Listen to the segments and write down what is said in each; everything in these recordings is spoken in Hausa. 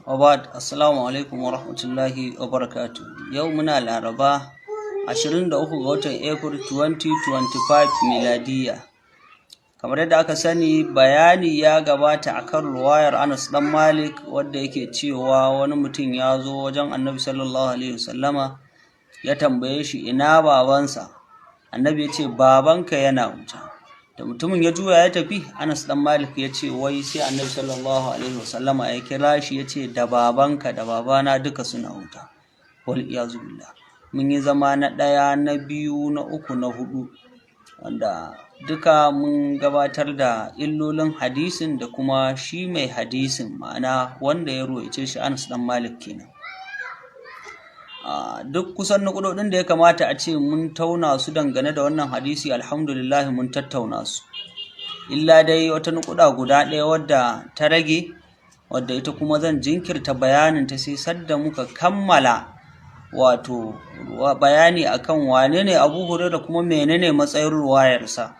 Wabad, assalamu alaikum wa rahmatullahi wa barakatu. Yau muna Laraba 23 ga watan April 2025 miladiya. Kamar yadda aka sani, bayani ya gabata akan ruwayar Anas dan Malik wadda yake cewa wani mutum ya zo wajen Annabi sallallahu alaihi wasallama ya tambaye shi ina babansa. Annabi ya ce babanka yana wuta. Da mutumin ya juya ya tafi, Anas dan Malik ya ce wai sai Annabi sallallahu alaihi wasallama ya kira shi ya ce da babanka da babana duka suna wuta. Wal iyazu billah. Mun yi zama na ɗaya, na biyu, na uku, na hudu, wanda duka mun gabatar da illolin hadisin da kuma shi mai hadisin, ma'ana wanda ya ruwaice shi Anas dan Malik kenan. Duk kusan nukudodin da ya kamata a ce mun tauna su dangane da wannan hadisi, alhamdulillah mun tattauna su, illa dai wata nukuda guda ɗaya wadda ta rage, wadda ita kuma zan jinkirta bayanin ta sai sadda muka kammala wato bayani akan wane ne Abu Hurairah kuma menene matsayin ruwayarsa.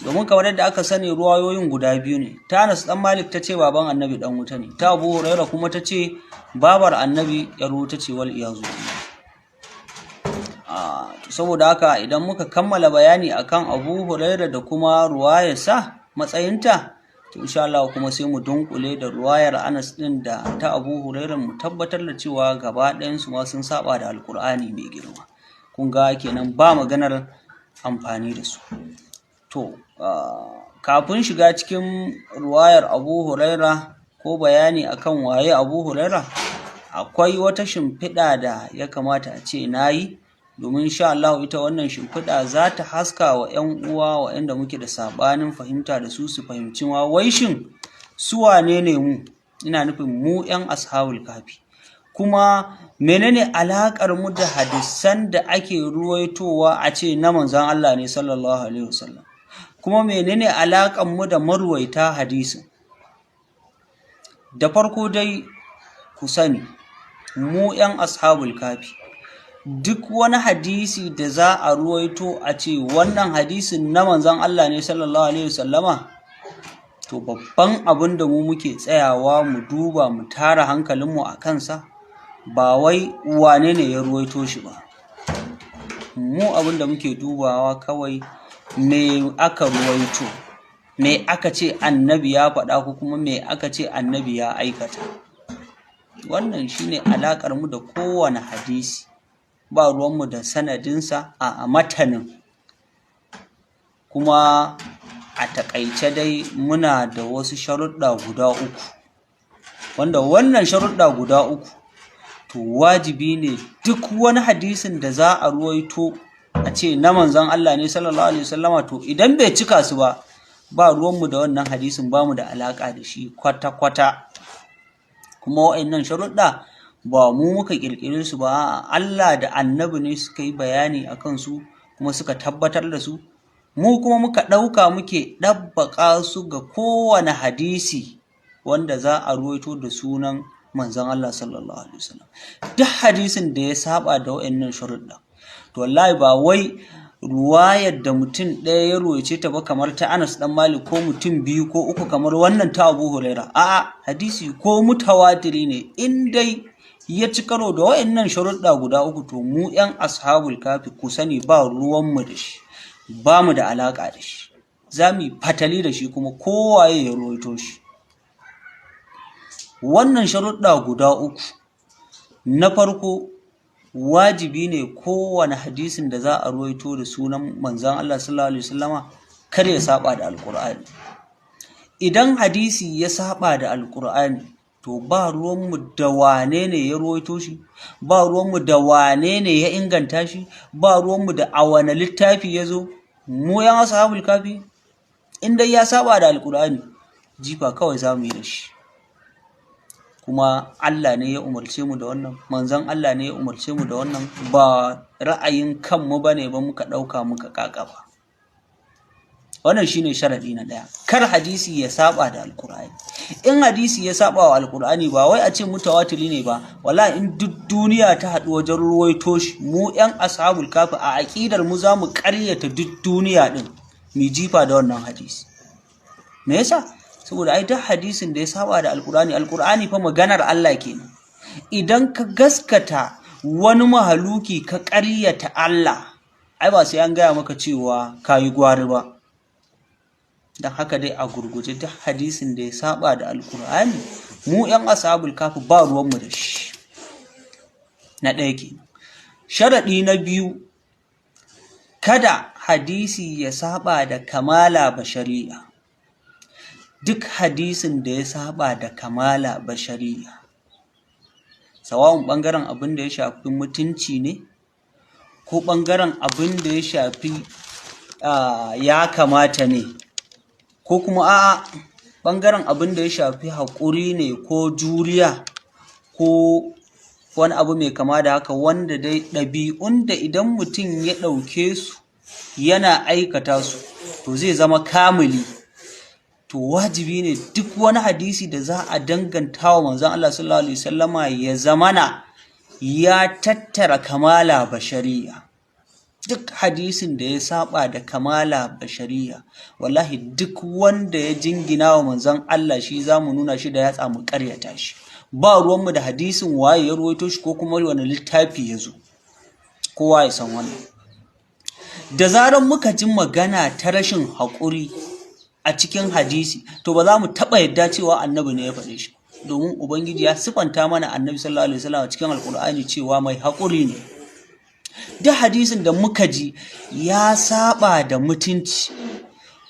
Domin kamar yadda aka sani ruwayoyin guda biyu ne, ta Anas dan Malik ta ce baban Annabi dan wuta ne, ta Abu Hurairah kuma ta ce babar Annabi yar wuta ce, wal iyazu billah. Saboda haka idan muka kammala bayani akan Abu Hurairah da kuma ruwayarsa matsayinta, to insha Allah kuma sai mu dunkule da ruwayar Anas din da ta Abu Hurairah mu tabbatar da cewa gaba ɗayan su ma sun saba da Alkur'ani mai girma. Kun ga kenan ba maganar amfani da su. To kafin shiga cikin ruwayar Abu Hurairah ko bayani akan waye Abu Hurairah, akwai wata shimfiɗa da ya kamata a ce nayi, domin insha Allah ita wannan shimfiɗa za ta haska wa 'yan uwa waɗanda muke da sabanin fahimta da su fahimci wa wai shin su wane ne mu, ina nufin mu 'yan ashabul kafi, kuma menene alakar mu da hadisan da ake ruwaitowa a ce na manzon Allah ne sallallahu alaihi wasallam, kuma menene alakar mu da marwaita hadisin. Da farko dai ku sani mu 'yan ashabul kafi, duk wani hadisi da za a ruwaito a ce wannan hadisin na manzon Allah ne sallallahu alaihi wasallama, to babban abin da mu muke tsayawa mu duba mu tara hankalinmu a kansa ba wai wane ne ya ruwaito shi ba. Mu abin da muke dubawa kawai me aka ruwaito, me aka ce annabi ya faɗa ko kuma me aka ce annabi ya aikata. Wannan shine alakar mu da kowane hadisi, ba ruwanmu da sanadinsa a matanin. Kuma a takaice dai muna da wasu sharuɗa guda uku, wanda wannan sharuɗa guda uku to wajibi ne duk wani hadisin da za a ruwaito a ce na manzon Allah ne sallallahu alaihi wasallama, to idan bai cika su ba ruwanmu da wannan hadisin, ba mu da alaka da shi kwata-kwata. Kuma wa'annan sharuɗa ba mu muka ƙirƙire su ba, Allah da annabi ne suka yi bayani a kansu kuma suka tabbatar da su, mu kuma muka ɗauka muke ɗabbaƙa su ga kowane hadisi wanda za a ruwaito da sunan manzon Allah sallallahu alaihi wasallam. Duk hadisin da ya saba da waɗannan sharuɗa, to wallahi ba wai ruwayar da mutum ɗaya ya ruwaice ta ba kamar ta Anas dan Malik, ko mutum biyu ko uku kamar wannan ta Abu Hurairah, a'a hadisi ko mutawatiri ne in dai ya ci karo da waɗannan sharuɗa guda uku, to mu 'yan ashabul kafi ku sani ba ruwanmu da shi, ba mu da alaƙa da shi, za mu yi fatali da shi kuma kowaye ya ruwaito shi. Wannan sharuɗa guda uku, na farko wajibi ne kowane hadisin da za a ruwaito da sunan manzon Allah sallallahu alaihi wasallama kar ya saba da alƙur'ani. Idan hadisi ya saba da alƙur'ani, to ba ruwanmu da wane ne ya ruwaito shi, ba ruwanmu da wane ne ya inganta shi, ba ruwanmu da a wane littafi ya zo. Mu 'yan ashabul kafi in dai ya saba da alkur'ani, jifa kawai za mu yi da shi. Kuma Allah ne ya umarce mu da wannan, manzon Allah ne ya umarce mu da wannan, ba ra'ayin kanmu bane ba muka ɗauka muka ƙaƙaba. Wannan shine sharadi na ɗaya, kar hadisi ya saba da alkur'ani. In hadisi ya saba wa alkur'ani, ba wai a ce mutawatiri ne ba, wallahi in duk duniya ta haɗu wajen ruwaito shi, mu 'yan ashabul kafi a aƙidar mu za mu ƙaryata duk duniya ɗin, mu jifa da wannan hadisi. Me yasa? saboda ai duk hadisin da ya saba da alkur'ani fa maganar Allah kenan. Idan ka gaskata wani mahaluki ka ƙaryata Allah, ai ba sai an gaya maka cewa ka yi gwari ba. Don haka dai a gurguje duk hadisin da ya saba da alkur'ani, mu 'yan ashabul kafi ba ruwanmu da shi. Na ɗaya kenan. Sharaɗi na biyu, kada hadisi ya saba da kamala bashariya. Duk hadisin da ya saba da kamala bashariya, sawa'un ɓangaren abin da ya shafi mutunci ne, ko ɓangaren abin da ya shafi ya kamata ne, ko kuma a'a ɓangaren abin da ya shafi haƙuri ne ko juriya ko wani abu mai kama da haka, wanda dai ɗabi'un da idan mutum ya ɗauke su yana aikata su to zai zama kamili. To wajibi ne duk wani hadisi da za a danganta wa manzon Allah sallallahu alaihi wasallama ya zamana ya tattara kamala bashariya. Duk hadisin da ya saba da kamala bashariya, wallahi duk wanda ya jingina wa manzon Allah shi zamu nuna shi da yatsa mu ƙaryata shi. Ba ruwanmu da hadisin waye ya ruwaito shi ko kuma wani littafi ya zo, kowa ya san wannan. Da zarar muka ji magana ta rashin haƙuri a cikin hadisi, to ba za mu taɓa yadda cewa annabi ne ya faɗe shi, domin ubangiji ya sifanta mana annabi sallallahu alaihi wasallam a cikin alƙur'ani cewa mai haƙuri ne. Duk hadisin da muka ji ya saba da mutunci,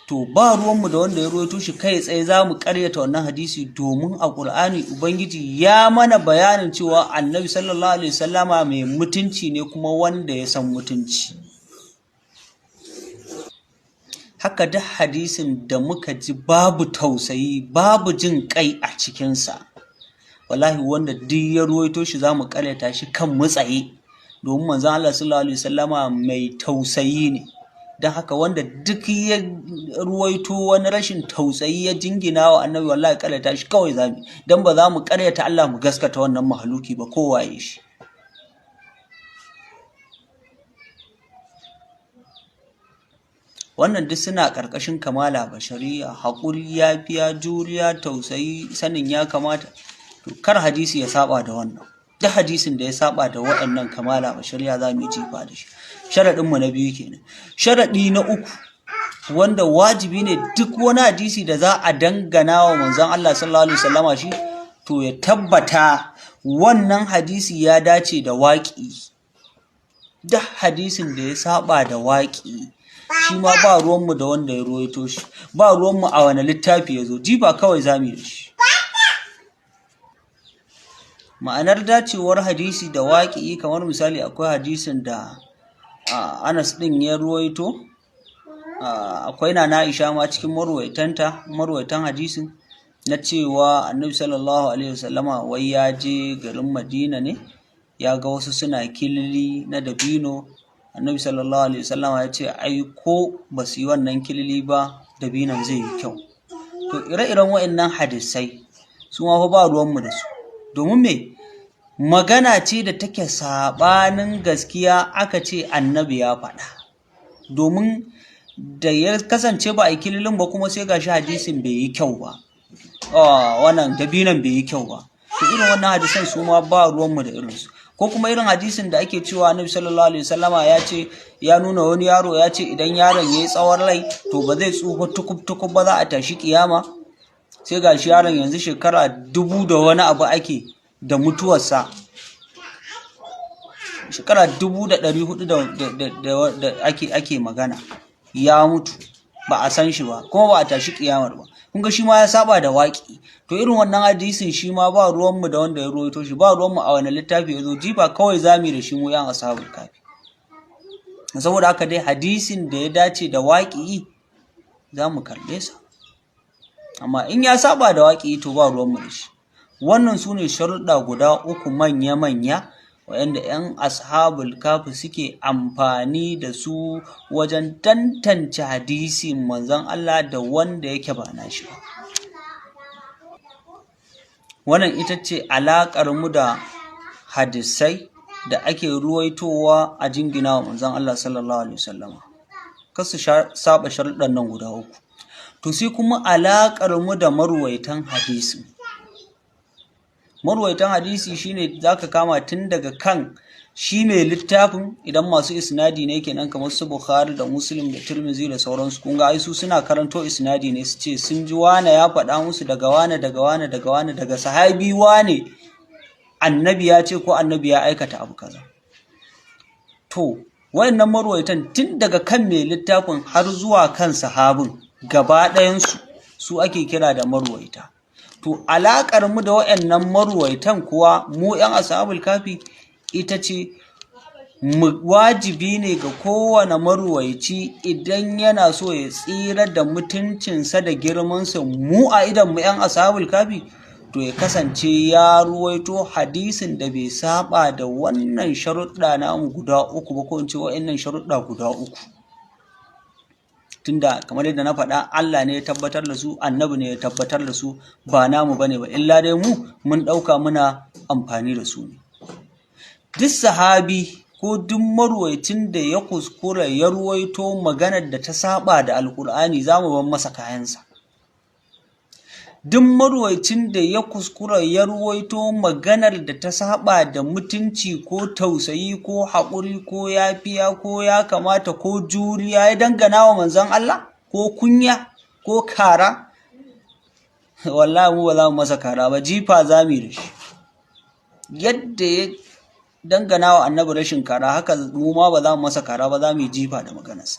to ba ruwanmu da wanda ya ruwaito shi, kai tsaye za mu ƙaryata wannan hadisi, domin a ƙur'ani ubangiji ya mana bayanin cewa annabi sallallahu alaihi wasallama mai mutunci ne kuma wanda ya san mutunci. Haka duk hadisin da muka ji babu tausayi, babu jin kai a cikinsa, wallahi wanda duk ya ruwaito shi za mu ƙaryata shi kan mutsaye, domin manzon Allah sallallahu alaihi wasallama mai tausayi ne. Don haka wanda duk ya ruwaito wani rashin tausayi ya jingina wa annabi, wallahi ƙaryata shi kawai zamu, don ba za mu ƙaryata Allah mu gaskata wannan mahaluki ba, kowa ya shi. Wannan duk suna ƙarƙashin kamala bashariya, haƙuri, yafiya, juriya, tausayi, sanin ya kamata. To kar hadisi ya saba da wannan. Duk hadisin da ya saba da waɗannan kamala bashariya za mu yi jifa da shi. Sharaɗinmu na biyu kenan. Sharaɗi na uku, wanda wajibi ne duk wani hadisi da za a dangana wa manzon Allah sallallahu alaihi wasallama shi, to ya tabbata wannan hadisi ya dace da waƙi. Duk hadisin da ya saba da waƙi, shi ma ba ruwanmu da wanda ya ruwaito shi, ba ruwanmu a wani littafi ya zo, jifa kawai za mu yi da shi. Ma'anar dacewar hadisi da waƙi, kamar misali akwai hadisin da Anas ɗin ya ruwaito, akwai Nana Aisha ma cikin marwaitan hadisin, na cewa annabi sallallahu alaihi wasallama wai ya je garin Madina ne, ya ga wasu suna kilili na dabino. Annabi sallallahu alaihi wasallama ya ce ai ko ba su yi wannan kilili ba, dabinon zai yi kyau. To ire-iren waɗannan hadisai su ma fa ba ruwanmu da su, domin me magana ce da take saɓanin gaskiya aka ce annabi ya faɗa, domin da ya kasance ba a yi kililin ba kuma sai gashi hadisin bai yi kyau ba, wannan dabinon bai yi kyau ba. To irin wannan hadisan su ma ba ruwanmu da irinsu. Ko kuma irin hadisin da ake cewa annabi sallallahu alaihi wasallama ya ce, ya nuna wani yaro ya ce idan yaron ya yi tsawon rai to ba zai tsufa tukub ba, za a tashi kiyama. Sai gashi yaron yanzu shekara 1000 da wani abu ake da mutuwarsa, shekara 1400 da ake magana ya mutu, ba a san shi ba kuma ba a tashi kiyamar ba. Kun ga shi ma ya saba da waƙi. To irin wannan hadisin shi ma ba ruwanmu da wanda ya ruwaito shi, ba ruwanmu a wani littafi ya zo, jifa kawai zamu da shi mu yan ashabul kafi. Saboda haka dai hadisin da ya dace da waƙi za mu karɓe sa, amma in ya saba da waƙi to ba ruwanmu da shi. Wannan su ne sharuɗa guda uku manya-manya waɗanda 'yan ashabul kafi suke amfani da su wajen tantance hadisin manzon Allah da wanda yake ba nashi ba. Wannan ita ce alaƙar mu da hadisai da ake ruwaitowa a jingina wa manzon Allah sallallahu alaihi wasallama. Kar su saba sharuɗan nan guda uku. To sai kuma alaƙar mu da marwaitan hadisi. Marwaitan hadisi shine zaka kama tun daga kan shi mai littafin, idan masu isnadi ne kenan kamar su Bukhari da Muslim da Tirmidhi da sauransu, kun ga ai su suna karanto isnadi ne su ce sun ji wane ya faɗa musu daga wane daga wane daga wane daga sahabi wane annabi ya ce ko annabi ya aikata abu kaza. To wayannan marwaitan tun daga kan mai littafin har zuwa kan sahabin gaba ɗayansu su ake kira da marwaita. To alaƙar mu da wayannan marwaitan kuwa mu 'yan ashabul kafi ita ce wajibi ne ga kowane marwaici idan yana so ya tsira da mutuncinsa da girmansa mu a idan mu 'yan ashabul kafi, to ya kasance ya ruwaito hadisin da bai saba da wannan sharuɗa namu guda uku ba, ko in ce wa'annan sharuɗa guda uku. Tunda kamar yadda na faɗa, Allah ne ya tabbatar da su, annabi ne ya tabbatar da su, ba namu bane ba, illa dai mu mun ɗauka muna amfani da su ne. Duk sahabi ko duk marwaicin da ya kuskura ya ruwaito maganar da ta saba da alkur'ani za mu ban masa kayansa. Duk marwaicin da ya kuskura ya ruwaito maganar da ta saba da mutunci ko tausayi ko haƙuri ko yafiya ko ya kamata ko juriya ya dangana wa manzon Allah ko kunya ko kara, wallahi mu ba za mu masa kara ba, jifa za mu yi da shi. Yadda ya dangana wa annabi rashin kara, haka mu ma ba za mu masa kara ba, za mu yi jifa da maganarsa.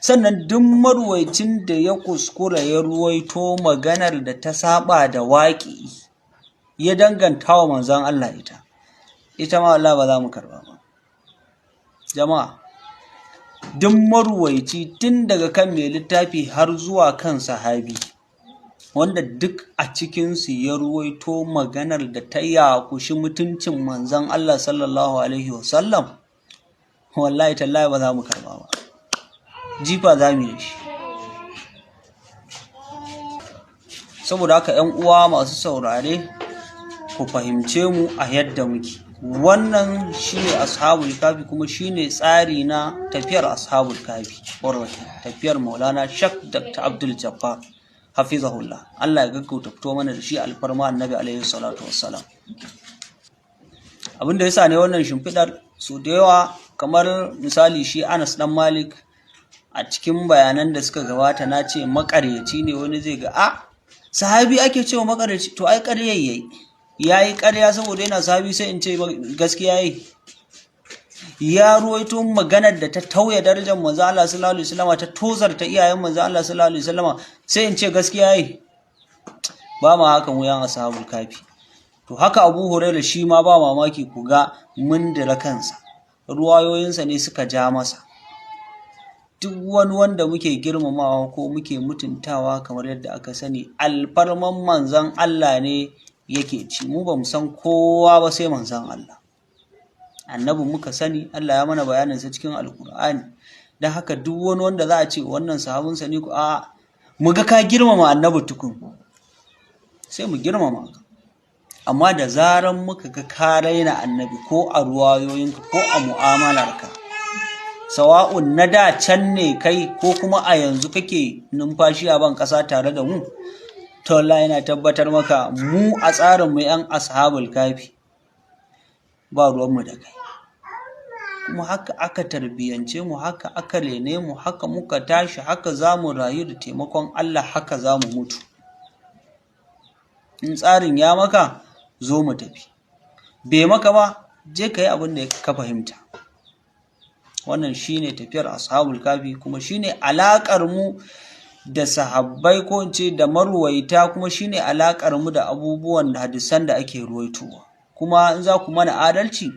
Sannan duk marwaicin da ya kuskura ya ruwaito maganar da ta saba da waƙi ya danganta wa manzon Allah ita ma Allah ba za mu karba ba. Jama'a, duk marwaici tun daga kan mai littafi har zuwa kan sahabi wanda duk a cikinsu ya ruwaito maganar da ta yakushi mutuncin manzon Allah sallallahu alaihi wasallam, wallahi tallahi ba za mu karba ba, jifa za mu yi shi. Saboda haka 'yan uwa masu saurare, ku fahimce mu a yadda muke. Wannan shine ashabul kafi, kuma shine tsari na tafiyar ashabul kafi, tafiyar Maulana Sheikh Dr. Abdul Jabbar hafizahullah. Allah ya gaggauta fito mana da shi alfarma annabi alaihi salatu wassalam. Abinda yasa ne wannan shimfidar, su da yawa kamar misali shi Anas dan Malik, a cikin bayanan da suka gabata na ce makaryaci ne, wani zai ga sahabi ake cewa makaryaci, to ai ƙarya yayi ƙarya saboda yana sahabi sai in ce gaskiya yayi. Ya ruwaito maganar da ta tauye darajar manzo Allah sallallahu alaihi wasallam, ta tozarta iyayen manzo Allah sallallahu alaihi wasallam, sai in ce gaskiya yayi. Ba ma haka mu yan ashabul kafi. To haka Abu Hurairah shi ma ba mamaki ku ga mun dira kansa, ruwayoyinsa ne suka ja masa. Duk wani wanda muke girmamawa ko muke mutuntawa, kamar yadda aka sani, alfarman manzon Allah ne yake ci. Mu ba mu san kowa ba sai manzon Allah. Annabi muka sani, Allah ya mana bayaninsa cikin Alkur'ani. Don haka duk wani wanda za a ce wannan sahabinsa ne, mu ga ka girmama annabi tukun, sai mu girmama ka. Amma da zaran muka ga ka raina annabi, ko a ruwayoyinka ko a mu'amalarka, sawa'un na da can ne kai ko kuma a yanzu kake numfashi a ban ƙasa tare da mu, to Allah yana tabbatar maka mu a tsarin mu 'yan ashabul kafi ba ruwanmu da kai. Kuma haka aka tarbiyance mu, haka aka lene mu, haka muka tashi, haka za mu rayu da taimakon Allah, haka za mu mutu. In tsarin ya maka, zo mu tafi. Bai maka ba, je ka yi abin da ka fahimta. Wannan shine tafiyar ashabul kafi, kuma shine alakar mu da sahabbai, ko in ce da marwaita, kuma shine alakar mu da abubuwan da hadisan da ake ruwaitowa. Kuma in za ku mana adalci,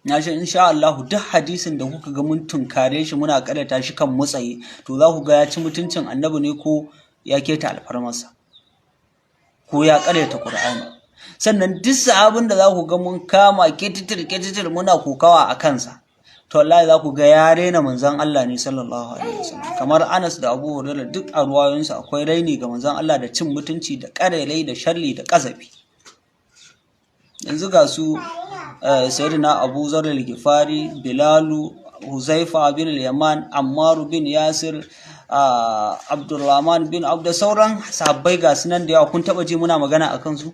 na shi insha Allah duk hadisin da kuka ga mun tunkare shi muna karanta shi kan mutsaye, to za ku ga ya ci mutuncin annabi ne, ko ya keta alfarmarsa, ko ya karyata Qur'ani. Sannan duk sahabin da za ku ga mun kama ketitir muna kokawa a kansa, to wallahi za ku ga ya rena manzon Allah ne sallallahu alaihi wasallam. Kamar Anas da Abu Hurairah, duk a ruwayoyinsu akwai raini ga manzon Allah da cin mutunci da karelai da sharri da kazafi. Yanzu ga su sayyidina Abu Zarr al-Ghifari, Bilalu, Huzaifa bin al-Yaman, Ammar bin Yasir, Abdurrahman bin Auf da sauran sahabbai ga sunan da yawa kun taba ji muna magana akan su